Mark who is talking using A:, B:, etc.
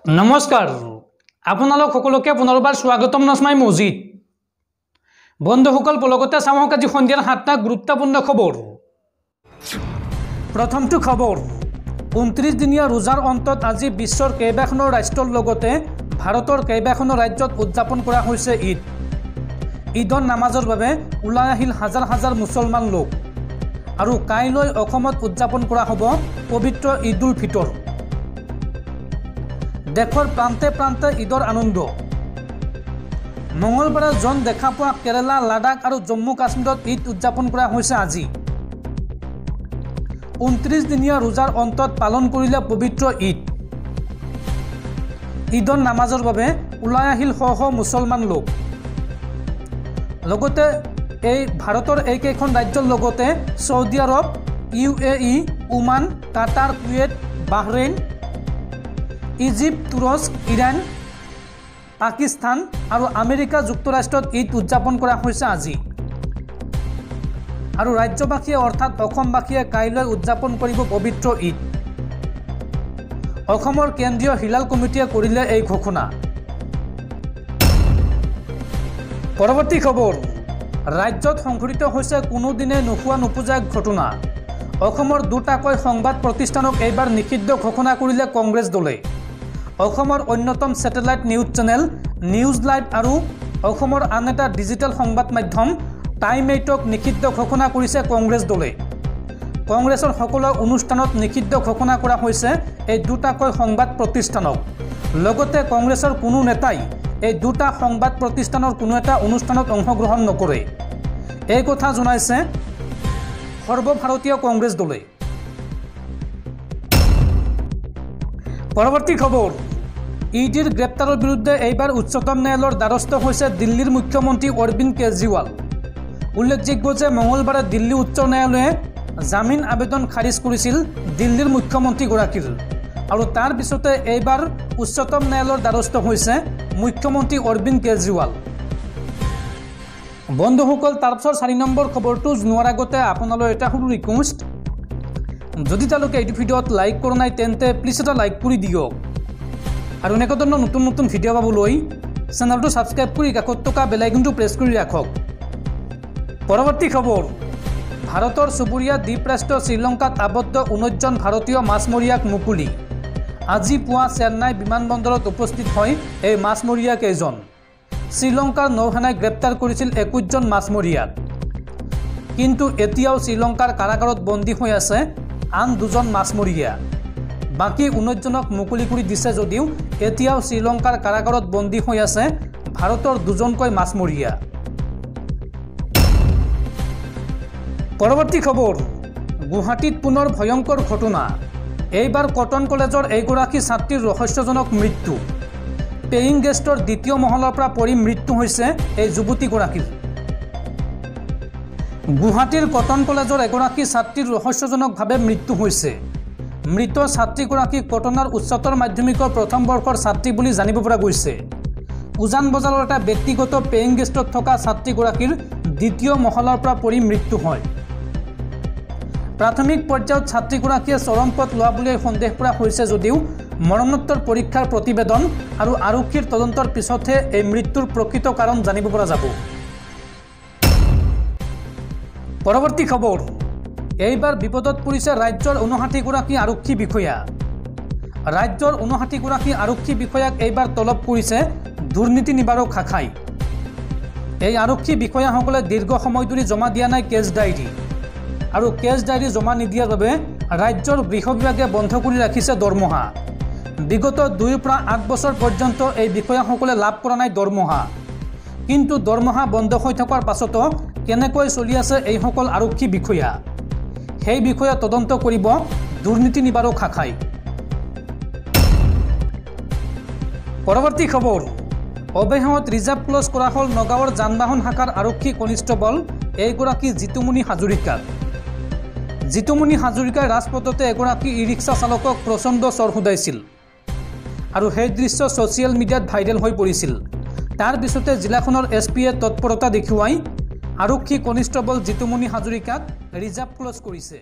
A: নমস্কাৰ আপোনালোক সকলোকে পুনৰবাৰ স্বাগতম নসমাই মজিদ বন্ধুসকল পলকতে চাওক আজি সন্ধিয়াৰ 7টা গুৰুত্বপূৰ্ণ খবৰ প্ৰথমটো খবৰ 29 দিনীয়া ৰোজাৰ অন্তত আজি বিশ্বৰ কেইবাখনো ৰাষ্ট্ৰৰ লগতে ভাৰতৰ কেইবাখনো ৰাজ্যত উদযাপন কৰা হৈছে ঈদ ঈদৰ নামাজৰ বাবে ওলাই আহিল হাজাৰ হাজাৰ মুছলমান লোক আৰু কাইলৈ অসমত উদযাপন কৰা হ'ব পবিত্ৰ ঈদুল ফিতৰ দেশৰ প্ৰান্তে প্ৰান্তে ঈদৰ আনন্দ মঙলবাৰে জন দেখা পোৱা কেৰালা লাডাখ আৰু জম্মু কাশ্মীৰত ঈদ উদযাপন কৰা হৈছে আজি 29 দিনীয়া ৰোজাৰ অন্তত পালন কৰিলে পবিত্ৰ ঈদ ঈদৰ নামাজৰ বাবে ওলাই আহিল শ শ মুছলমান লোক লগতে এই ভাৰতৰ এইকেইখন ৰাজ্যৰ লগতে Saudi Arab UAE Oman Qatar Kuwait Bahrain Egypt তুৰস্ক ইৰাণ পাকিস্তান আৰু আমেৰিকা যুক্তৰাষ্ট্ৰত ঈদ উদযাপন কৰা হৈছে আজি আৰু ৰাজ্যবাসীয়ে অৰ্থাৎ অসমবাসীয়ে কাইলৈ উদযাপন কৰিব পবিত্ৰ ঈদ অসমৰ কেন্দ্ৰীয় হিলাল কমিটিয়ে কৰিলে এই ঘোষণা পৰৱৰ্তী খবৰ ৰাজ্যত সংঘটিত হৈছে কোনোদিনে নোহোৱা নোপোজা ঘটনা অসমৰ দুটাকৈ সংবাদ প্ৰতিষ্ঠানক এইবাৰ নিষিদ্ধ ঘোষণা কৰিলে কংগ্ৰেছ দলে অসমৰ অন্যতম satellite news channel news live আৰু অসমৰ আন এটা ডিজিটেল সংবাদ মাধ্যম টাইম 8ক নিষিদ্ধ ঘোষণা কৰিছে কংগ্ৰেছ দলে কংগ্ৰেছৰ সকলো অনুষ্ঠানত নিষিদ্ধ ঘোষণা কৰা হৈছে এই দুটাকৈ সংবাদ প্ৰতিষ্ঠানক লগতে কংগ্ৰেছৰ কোনো নেতাই এই দুটা সংবাদ প্ৰতিষ্ঠানৰ কোনো এটা অনুষ্ঠানত অংশগ্ৰহণ নকৰে এই কথা জনাইছে সৰ্বভাৰতীয় কংগ্ৰেছ দলে পৰৱৰ্তী খবৰ ইডিৰ গ্ৰেপ্তাৰৰ বিৰুদ্ধে এইবাৰ উচ্চতম ন্যায়ালয়ৰ দ্বাৰস্থ হৈছে দিল্লীৰ মুখ্যমন্ত্ৰী অৰবিন্দ কেজৰিৱাল উল্লেখযোগ্য যে মঙলবাৰে দিল্লী উচ্চ ন্যায়ালয়ে জামিন আবেদন খাৰিজ কৰিছিল দিল্লীৰ মুখ্যমন্ত্ৰীগৰাকীৰ আৰু তাৰ পিছতে এইবাৰ উচ্চতম ন্যায়ালয়ৰ দ্বাৰস্থ হৈছে মুখ্যমন্ত্ৰী অৰবিন্দ কেজৰিৱাল বন্ধুসকল তাৰপিছত 4 নম্বৰ খবৰটো জনোৱাৰ আগতে আপোনালৈ এটা সৰু ৰিকুৱেষ্ট যদি তালুকে এই ভিডিঅ'ত লাইক কৰা নাই তেন্তে প্লিজ এটা লাইক কৰি দিয়ক আৰু এনেকুৱা ধৰণৰ নতুন নতুন ভিডিঅ' পাবলৈ চেনেলটো সাবস্ক্ৰাইব কৰি কাষত থকা বেল আইকনটো প্ৰেছ কৰি ৰাখক পৰৱৰ্তী খবৰ ভাৰতৰ চুবুৰীয়া দ্বীপৰাষ্ট্ৰ শ্ৰীলংকাত আবদ্ধ 19 জন ভাৰতীয় মাছমৰীয়াক মুকলি আজি পুৱা চেন্নাই বিমানবন্দৰত উপস্থিত হয় এই মাছমৰীয়া কেইজন শ্ৰীলংকাৰ নৌসেনাই গ্ৰেপ্তাৰ কৰিছিল 21 জন মাছমৰীয়াক কিন্তু এতিয়াও শ্ৰীলংকাৰ কাৰাগাৰত বন্দী হৈ আছে আন দুজন মাছমৰীয়া বাকি 19 জনক মুকলি কৰি দিছে যদিও এতিয়াও শ্ৰীলংকাৰ কাৰাগাৰত বন্দী হৈ আছে ভাৰতৰ দুজনকৈ মাছমৰীয়া পৰৱৰ্তী খবৰ গুৱাহাটীত পুনৰ ভয়ংকৰ ঘটনা এইবাৰ কটন কলেজৰ এগৰাকী ছাত্ৰীৰ ৰহস্যজনক মৃত্যু পেইং গেষ্টৰ দ্বিতীয় মহলৰ পৰা পৰি মৃত্যু হৈছে এই যুৱতীগৰাকীৰ গুৱাহাটীৰ কটন কলেজৰ এগৰাকী ছাত্ৰীৰ ৰহস্যজনকভাৱে মৃত্যু হৈছে মৃত ছাত্ৰীগৰাকী কটনৰ উচ্চতৰ মাধ্যমিকৰ প্ৰথম বৰ্ষৰ ছাত্ৰী বুলি জানিব পৰা গৈছে উজান বজাৰৰ এটা ব্যক্তিগত পেইং গেষ্টত থকা ছাত্ৰীগৰাকীৰ দ্বিতীয় মহলৰ পৰা পৰি মৃত্যু হয় প্ৰাথমিক পৰ্যায়ত ছাত্ৰীগৰাকীয়ে চৰমপথ লোৱা বুলি সন্দেহ কৰা হৈছে যদিও মৰণোত্তৰ পৰীক্ষাৰ প্ৰতিবেদন আৰু আৰক্ষীৰ তদন্তৰ পিছতহে এই মৃত্যুৰ প্ৰকৃত কাৰণ জানিব পৰা যাব পৰৱৰ্তী খবৰ এইবাৰ বিপদত পৰিছে ৰাজ্যৰ 59 গৰাকী আৰক্ষী বিষয়া ৰাজ্যৰ 59 গৰাকী আৰক্ষী বিষয়াক এইবাৰ তলব কৰিছে দুৰ্নীতি নিবাৰক শাখাই এই আৰক্ষী বিষয়াসকলে দীৰ্ঘ সময় ধৰি জমা দিয়া নাই কেছ ডায়েৰী আৰু কেছ ডায়েৰী জমা নিদিয়াৰ বাবে ৰাজ্যৰ গৃহ বিভাগে বন্ধ কৰি ৰাখিছে দৰমহা বিগত 2 পৰা 8 বছৰ পৰ্যন্ত এই বিষয়াসকলে লাভ কৰা নাই দৰমহা কিন্তু দৰমহা বন্ধ হৈ থকাৰ পাছতো কেনেকৈ চলি আছে এই সকল আৰক্ষী বিষয়া সেই বিষয়ে তদন্ত কৰিব দুৰ্নীতি নিবাৰক শাখাই পৰৱৰ্তী খবৰ অৱশেষত ৰিজাৰ্ভ ক্লজ কৰা হ'ল নগাঁৱৰ যান-বাহন শাখাৰ আৰক্ষী কনিষ্টবল এইগৰাকী জিতুমণি হাজৰিকাই ৰাজপথতে এগৰাকী ই-ৰিক্সা চালকক প্ৰচণ্ড চৰ শুধাইছিল আৰু সেই দৃশ্য ছ'চিয়েল মিডিয়াত ভাইৰেল হৈ পৰিছিল তাৰ পিছতে জিলাখনৰ SPয়ে তৎপৰতা দেখুৱাই আৰক্ষী কনিষ্টবল জিতুমণি হাজৰিকাক ৰিজাৰ্ভ ক্লজ কৰিছে